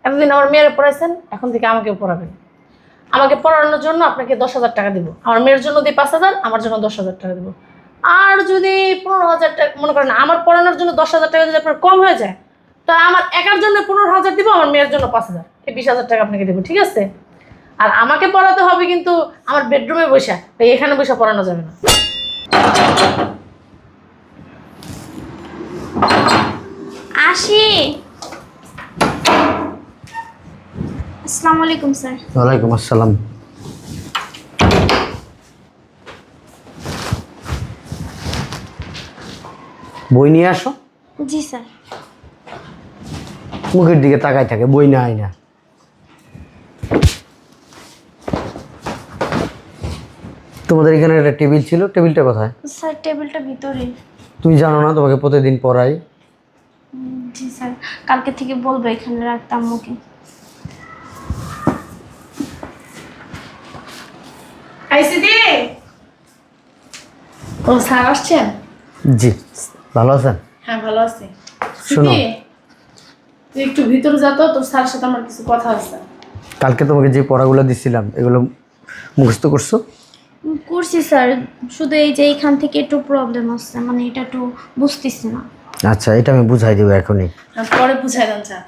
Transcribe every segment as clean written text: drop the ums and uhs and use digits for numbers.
এতদিন আমার মেয়ের পড়াইছেন, এখন থেকে আমাকেও পড়াবেন। আমাকে পড়ানোর জন্য আপনাকে 10,000 টাকা দিব, আমার মেয়ের জন্য দিই 5,000, আমার জন্য 10,000 টাকা দিব। আর যদি 15,000 টাকা মনে করেন, আমার পড়ানোর জন্য 10,000 টাকা যদি আপনার কম হয়ে যায়, তো আমার একার জন্য 15,000 দিব, আমার মেয়ের জন্য 5,000, এই 20,000 টাকা আপনাকে দেবো, ঠিক আছে? আর আমাকে পড়াতে হবে কিন্তু আমার বেডরুমে বসে, এখানে বসে পড়ানো যাবে না। আসি। আসসালামু আলাইকুম স্যার। ওয়ালাইকুম আসসালাম। বই নিয়ে আসো। জি স্যার। মুখের দিকে তাকাই থাকে, বই না আয় না। তোমাদের এখানে একটা টেবিল ছিল, টেবিলটা কোথায়? স্যার টেবিলটা ভিতরে। তুমি জানো না তোমাকে প্রতিদিন পড়াই? জি স্যার, কালকে থেকে বলবো এখানে রাখতে আম্মুকে। আইসিডি ও স্যার আসছেন? জি, ভালো আছেন? হ্যাঁ ভালো আছি। শোনো, তুই একটু ভিতরে যা তো, তোর স্যারের সাথে আমার কিছু কথা আছে। কালকে তোমাকে যে পড়াগুলো দিছিলাম এগুলো মুখস্থ করছো? করছি স্যার, শুধু এই যে এইখান থেকে একটু প্রবলেম আসছে, মানে এটা একটু বুঝতেছি না। আচ্ছা, এটা আমি বুঝাই দেবো এখনই। পরে বুঝাই দেন স্যার,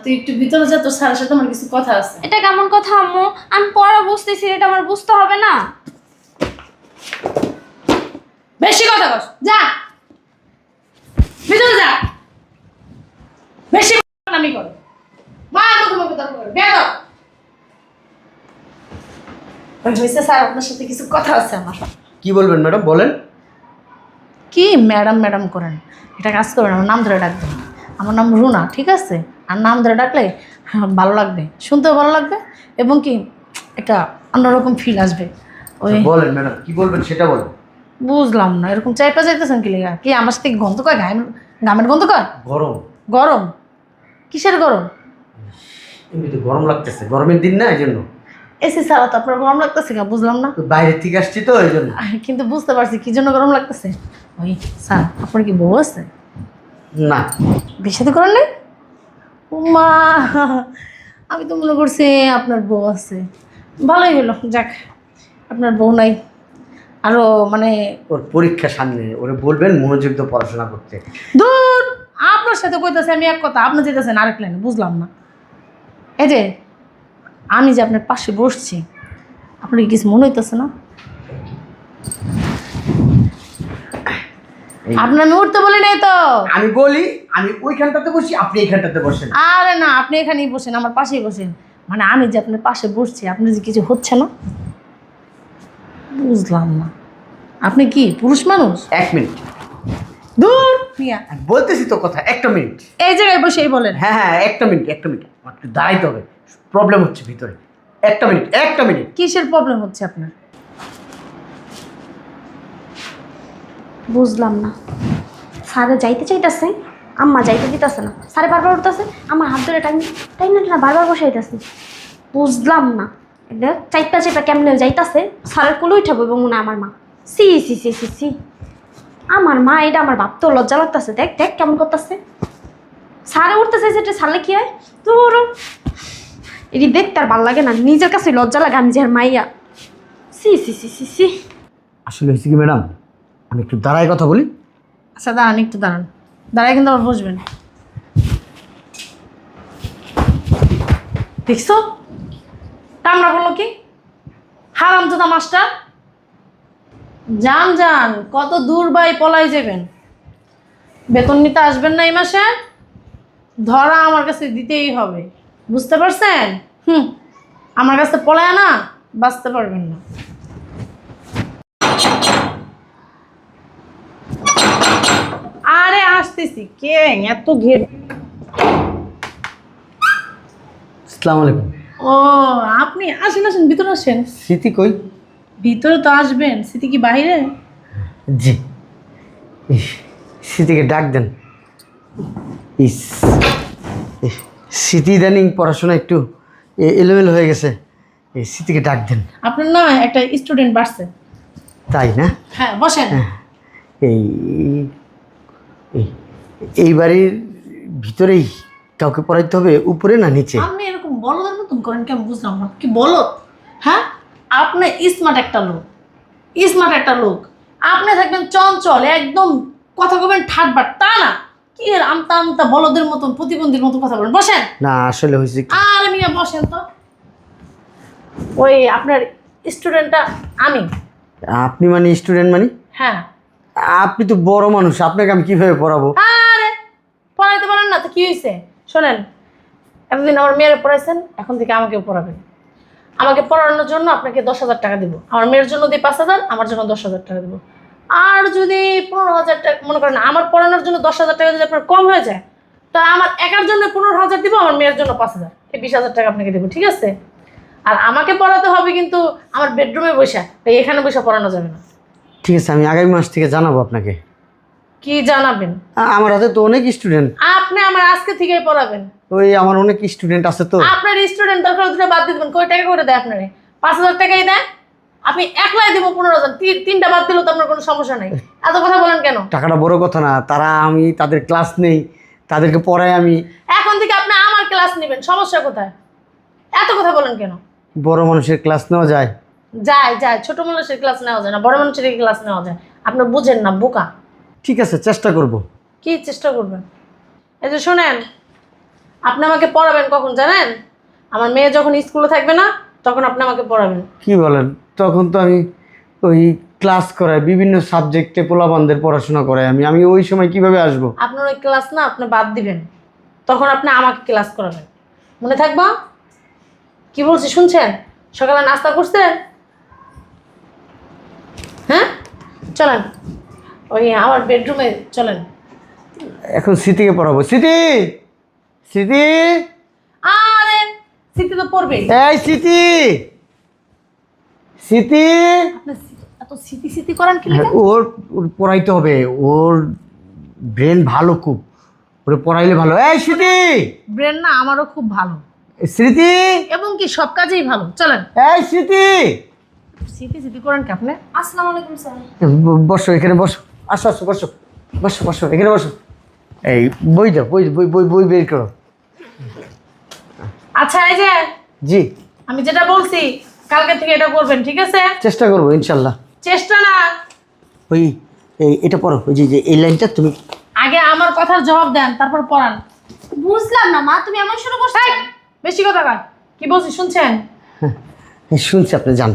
তুই একটু ভিতরে যা, তোর স্যারের সাথে আমার কিছু কথা আছে। এটা কেমন কথা আম্মু? আমি পড়া বুঝতেছি, এটা আমার বুঝতে হবে না? বেশি কথা কস, যা ভিতরে যা। বেশি আমি করো মা, মুখে তর্ক করে বের হও। হয়েছে স্যার, আপনার সাথে কিছু কথা আছে আমার। কি বলবেন ম্যাডাম, বলেন। কি ম্যাডাম ম্যাডাম করেন? এটা কাজ করেন, আমার নাম ধরে ডাকবেন। আমার নাম রুনা, ঠিক আছে? আর নাম ধরে ডাকলে ভালো লাগবে, শুনতেও ভালো লাগবে, এবং কি একটা অন্যরকম ফিল আসবে। ওই বলেন ম্যাডাম, কি বলবেন সেটা বলেন। বুঝলাম না, এরকম চাইপা যাইতেছেন কি লেগা? কি আমার থেকে গন্ধ কয়? ঘামের গন্ধ কয়? গরম। গরম? কিসের গরম? এমনিতে গরম লাগতেছে, গরমের দিন না, এই জন্য। এসি ছাড়া তো আপনার গরম লাগতেছে, বুঝলাম না। বাইরে থেকে আসছি তো, এই জন্য। কিন্তু বুঝতে পারছি কি জন্য গরম লাগতেছে। ওই স্যার, আপনার কি বউ আছে? না। বিয়ে শাদী করেন নাই? মা, আমি তো মনে করছি আপনার বউ আছে। ভালোই হলো, যাক আপনার বউ নাই। আরো মানে ওর পরীক্ষা সামনে, ওরে বলবেন মনোযোগ দিয়ে পড়াশোনা করতে। দূর, আপনার সাথে কইতাছি আমি এক কথা, আপনি যেতেছেন আরেক লাইনে, বুঝলাম না। এই যে আমি যে আপনার পাশে বসছি, আপনার কি কিছু মনে হইতেছে না? আপনার আমি উঠতে বলি নাই তো। আমি বলি, আমি ওইখানটাতে বসি, আপনি এইখানটাতে বসেন। আরে না, আপনি এখানেই বসেন, আমার পাশেই বসেন। মানে আমি যে আপনার পাশে বসছি, আপনার যে কিছু হচ্ছে না, বুঝলাম না। আপনি কি পুরুষ মানুষ? 1 মিনিট। দূর মিয়া, আমি বলতেছি তো কথা, 1 মিনিট। এই জায়গায় বসেই বলেন। হ্যাঁ হ্যাঁ, 1 মিনিট, 1 মিনিট। আমার একটু দাঁড়াইতে হবে, প্রবলেম হচ্ছে ভিতরে। 1 মিনিট, 1 মিনিট। কিসের প্রবলেম হচ্ছে আপনার? বুঝলাম না। স্যারে যাইতে চাইতেছে, আম্মা যাইতে দিতেছে না। স্যারে বারবার উঠতেছে, আমার হাত ধরে টাইম টাইম না বারবার বসাইতেছে। বুঝলাম না, এটা চাইপা চাইপা কেমনে যাইতাছে। স্যারের কোলে উঠাবো এবং মনে হয় আমার মা। সি সি সি সি সি, আমার মা, এটা আমার ভাবতেও লজ্জা লাগতেছে। দেখ দেখ কেমন করতেছে। স্যারে উঠতেছে, সেটা ছাড়লে কি হয়? তোর এটি দেখতে আর ভাল লাগে না, নিজের কাছে লজ্জা লাগে। আমি যে আর মাইয়া। সি সি সি সি সি। আসলে হয়েছে কি ম্যাডাম, আমি একটু দাঁড়ায় কথা বলি। আচ্ছা দাঁড়ান, একটু দাঁড়ান, দাঁড়ায় কিন্তু আবার বসবেন। দেখছো কামড়া বললো কি? হারাম তো মাস্টার। যান যান, কত দূর বাই পলাই যাবেন? বেতন নিতে আসবেন না এই মাসে? ধরা আমার কাছে দিতেই হবে, বুঝতে পারছেন? আমার কাছে পলায় না বাঁচতে পারবেন না। আরে আসতেছি, কে এত ঘের? আসসালামু আলাইকুম। ও আপনি আসেন আসেন, ভিতরে আসেন। স্মৃতি কই? ভিতরে তো আসবেন, স্মৃতি কি বাইরে? জি, স্মৃতিকে ডাক দেন। ইস, স্মৃতি ইদানিং পড়াশোনা একটু এলোমেলো হয়ে গেছে, এই স্মৃতিকে ডাক দেন। আপনার না একটা স্টুডেন্ট বাড়ছে। তাই না? হ্যাঁ বসেন। এই এই এই বাড়ির ভিতরেই কাউকে পড়াইতে হবে উপরে না নিচে? আপনি এরকম বলদের মতন করেন কেন বুঝলাম না, কি বলো? হ্যাঁ, আপনি স্মার্ট একটা লোক, স্মার্ট একটা লোক। আপনি থাকবেন চঞ্চল, একদম কথা বলবেন ঠাটবাট, তা না। কি এর আমতা আমতা বলদের মতন প্রতিবন্ধীর মতো কথা বলেন? বসেন। না আসলে হয়েছে কি, আর মিয়া বসেন তো। ওই আপনার স্টুডেন্টটা আমি। আপনি মানে স্টুডেন্ট মানে? হ্যাঁ। আপনি তো বড় মানুষ, আপনাকে আমি কিভাবে পড়াবো? আরে পড়াইতে পারেন না তো কি হয়েছে? শোনেন, এতদিন আমার মেয়ের পড়াইছেন, এখন থেকে আমাকেও পড়াবেন। আমাকে পড়ানোর জন্য আপনাকে 10,000 টাকা দিব। আমার মেয়ের জন্য দিই 5,000, আমার জন্য 10,000 টাকা দিব। আর যদি 15,000 টাকা মনে করেন, আমার পড়ানোর জন্য 10,000 টাকা যদি আপনার কম হয়ে যায়, তো আমার একার জন্য 15,000 দিব, আমার মেয়ের জন্য 5,000, এই 20,000 টাকা আপনাকে দেবো, ঠিক আছে? আর আমাকে পড়াতে হবে কিন্তু আমার বেডরুমে বসে, এখানে বসে পড়ানো যাবে না। ঠিক আছে, আমি আগামী মাস থেকে জানাবো আপনাকে। কি জানাবেন? আমার হাতে তো অনেক স্টুডেন্ট। আপনি আমার আজকে থেকেই পড়াবেন। ওই আমার অনেক স্টুডেন্ট আছে তো। আপনার স্টুডেন্ট দরকার দুটো বাদ দিবেন। কয় টাকা করে দেয় আপনারে? 5,000 টাকাই দেয়। আপনি একলাই দিব 15,000, তিনটা বাদ দিলেও তো আপনার কোনো সমস্যা নাই। এত কথা বলেন কেন? টাকাটা বড় কথা না, তারা আমি তাদের ক্লাস নেই, তাদেরকে পড়াই আমি। এখন থেকে আপনি আমার ক্লাস নেবেন, সমস্যা কোথায়? এত কথা বলেন কেন? বড় মানুষের ক্লাস নেওয়া যায়? যায় যায়, ছোট মানুষের ক্লাস নেওয়া যায় না, বড় মানুষের ক্লাস নেওয়া যায়। আপনি বুঝেন না, বোকা। ঠিক আছে, চেষ্টা করব। কি চেষ্টা করবেন? এই যে শোনেন, আপনি আমাকে পড়াবেন কখন জানেন? আমার মেয়ে যখন স্কুলে থাকবে না, তখন আপনি আমাকে পড়াবেন। কি বলেন? তখন তো আমি ওই ক্লাস করাই, বিভিন্ন সাবজেক্টে পোলাপানদের পড়াশোনা করাই আমি ওই সময় কিভাবে আসব? আপনার ওই ক্লাস না আপনি বাদ দিবেন, তখন আপনি আমাকে ক্লাস করাবেন। মনে থাকবা? কি বলছি শুনছেন? সকালে নাস্তা করছেন? হ্যাঁ, চলেন ওই আমার বেডরুমে চলেন। এখন স্মৃতিকে পড়াবো। স্মৃতি, স্মৃতি, আরে স্মৃতি তো পড়বেই। এই স্মৃতি, স্মৃতি। আপনি এত স্মৃতি স্মৃতি করেন কি লাগে? ওর ওর পড়াইতে হবে, ওর ব্রেন ভালো খুব, ওরে পড়াইলে ভালো। এই স্মৃতি, ব্রেন না আমারও খুব ভালো, স্মৃতি, এবং কি সব কাজেই ভালো। চলেন। এই স্মৃতি। স্মৃতি স্মৃতি করেন কি আপনি? আসসালামু আলাইকুম স্যার। বসো, এখানে বসো। আসো আসো, বসো বসো বসো, এখানে বসো। এই বই দাও, বই বই বই বই বের করো। আচ্ছা, এই যে জি, আমি যেটা বলছি কালকে থেকে এটা করবেন, ঠিক আছে? চেষ্টা করবো ইনশাল্লাহ। চেষ্টা না, ওই এটা পড়ো, ওই যে এই লাইনটা তুমি। আগে আমার কথার জবাব দেন, তারপর পড়ান। বুঝলাম না মা, তুমি এমন শুরু করছো? এই, বেশি কথা কয়। কি বলছি শুনছেন? শুনছি, আপনি যান,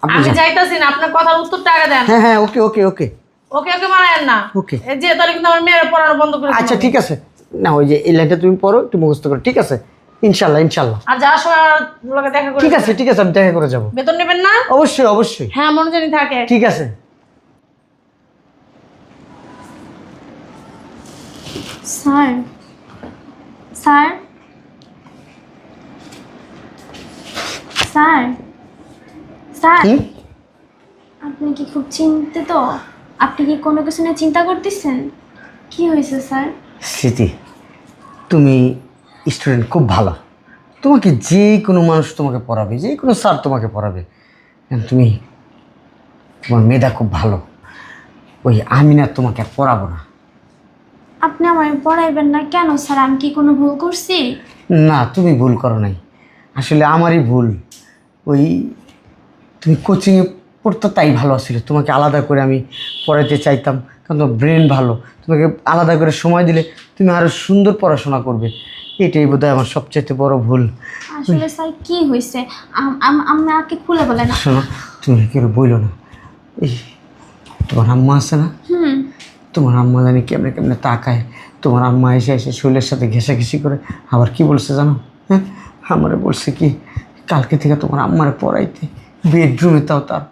আপনি আমি যান। যাইতাছি না, আপনার কথার উত্তরটা আগে দেন। হ্যাঁ হ্যাঁ, ওকে ওকে ওকে। ওকে ওকে মারায়েন না। Okay. এই যে তাহলে কিন্তু আমার মেয়ের পড়ানো বন্ধ করে আচ্ছা দিবেন। ঠিক আছে, না ওই যে এই লাইনটা তুমি পড়ো, একটু মুখস্থ করো, ঠিক আছে? ইনশাল্লাহ ইনশাল্লাহ। আর যাওয়ার সময় আমার লোকে দেখা করে ঠিক আছে দিবেন। ঠিক আছে, আমি দেখা করে যাবো। বেতন নেবেন না? অবশ্যই অবশ্যই। হ্যাঁ, মনে জানি থাকে। ঠিক আছে। স্যার, স্যার, স্যার, স্যার, হুম? আপনি কি খুব চিন্তিত? আপনি কি কোনো কিছু নিয়ে চিন্তা করতেছেন? কি হয়েছে স্যার? স্মৃতি, তুমি স্টুডেন্ট খুব ভালো, তোমাকে যে কোনো মানুষ তোমাকে পড়াবে, যে কোনো স্যার তোমাকে পড়াবে। তুমি, তোমার মেধা খুব ভালো, ওই আমি না তোমাকে আর পড়াবো না। আপনি আমার পড়াইবেন না কেন স্যার? আমি কি কোনো ভুল করছি? না, তুমি ভুল করো নাই, আসলে আমারই ভুল। ওই তুমি কোচিংয়ে পড়তো তাই ভালো ছিল, তোমাকে আলাদা করে আমি পড়াইতে চাইতাম, কারণ তোমার ব্রেন ভালো, তোমাকে আলাদা করে সময় দিলে তুমি আরও সুন্দর পড়াশোনা করবে। এটাই বোধহয় আমার সবচেয়ে বড় ভুল। আসলে স্যার কি হয়েছে আমাকে খুলে বলেন। শোনো, তুমি কেউ বইলো না, এই তোমার আম্মা আছে না, তোমার আম্মা জানি কেমনে কেমনে তাকায়, তোমার আম্মা এসে এসে শরীরের সাথে ঘেঁষাঘেঁষি করে। আবার কি বলছে জানো? হ্যাঁ, আমারে বলছে কি কালকে থেকে তোমার আম্মারে পড়াইতে, বেডরুমে তাও তার।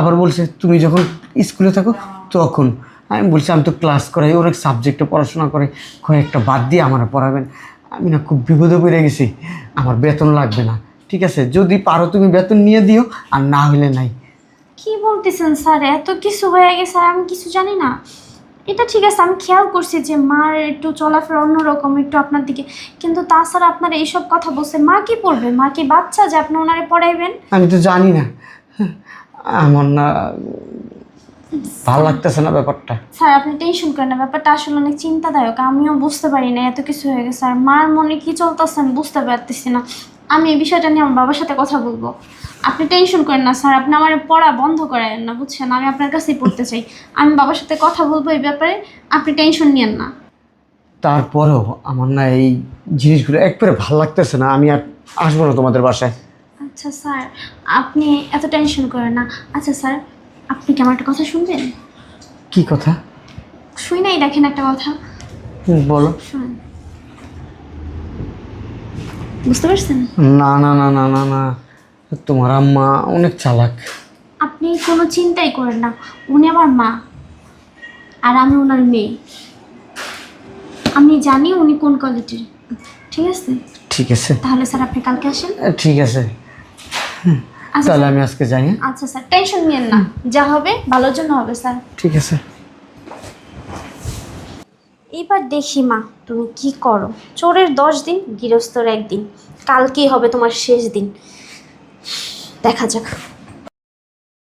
আবার বলছে তুমি যখন স্কুলে থাকো তখন। আমি বলছি আমি তো ক্লাস করাই, অনেক সাবজেক্টে পড়াশোনা করে, কয়েকটা বাদ দিয়ে আমার পড়াবেন। আমি না খুব বিপদে পড়ে গেছি, আমার বেতন লাগবে না, ঠিক আছে? যদি পারো তুমি বেতন নিয়ে দিও, আর না হলে নাই। কি বলতেছেন স্যার? এত কিছু হয়ে গেছে আর আমি কিছু জানি না। এটা ঠিক আছে, আমি খেয়াল করছি যে মার একটু চলাফেরা অন্যরকম একটু আপনার দিকে, কিন্তু তাছাড়া আপনারা এইসব কথা বলছে, মা কি পড়বে? মা কি বাচ্চা যে আপনি ওনারে পড়াইবেন? আমি তো জানি না, আমার না ভালো লাগতেছে না ব্যাপারটা। স্যার আপনি টেনশন করেন না, ব্যাপারটা আসলে অনেক চিন্তাদায়ক। আমিও বুঝতে পারি না এত কিছু হয়ে গেছে। আর মার মনে কি চলতেছে আমি বুঝতে পারতেছি না। আমি এই বিষয়টা নিয়ে আমার বাবার সাথে কথা বলবো। আপনি টেনশন করেন না স্যার, আপনি আমার পড়া বন্ধ করেন না, বুঝছেন? আমি আপনার কাছেই পড়তে চাই। আমি বাবার সাথে কথা বলবো এই ব্যাপারে, আপনি টেনশন নিয়েন না। তারপরেও আমার না এই জিনিসগুলো একবারে ভালো লাগতেছে না। আমি আর আসবো না তোমাদের বাসায়। আচ্ছা স্যার, আপনি এত টেনশন করেন না। আচ্ছা স্যার, আপনি কি আমার একটা কথা শুনবেন? কি কথা? শুই নাই, দেখেন একটা কথা। বলো। শুনেন, বুঝতে পারছেন? না না না না না না, তোমার আম্মা অনেক চালাক। আপনি কোনো চিন্তাই করেন না, উনি আমার মা আর আমি ওনার মেয়ে। আমি জানি উনি কোন কোয়ালিটির। ঠিক আছে? ঠিক আছে, তাহলে স্যার আপনি কালকে আসেন। ঠিক আছে। আচ্ছা তাহলে স্যার। আমি আজকে যাই। হ্যাঁ? আচ্ছা স্যার, টেনশন নিয়েন না, যা হবে ভালোর জন্য হবে স্যার। ঠিক আছে। এবার দেখি মা তুমি কি করো। চোরের 10 দিন, গৃহস্থর 1 দিন। কালকেই হবে তোমার শেষ দিন, দেখা যাক।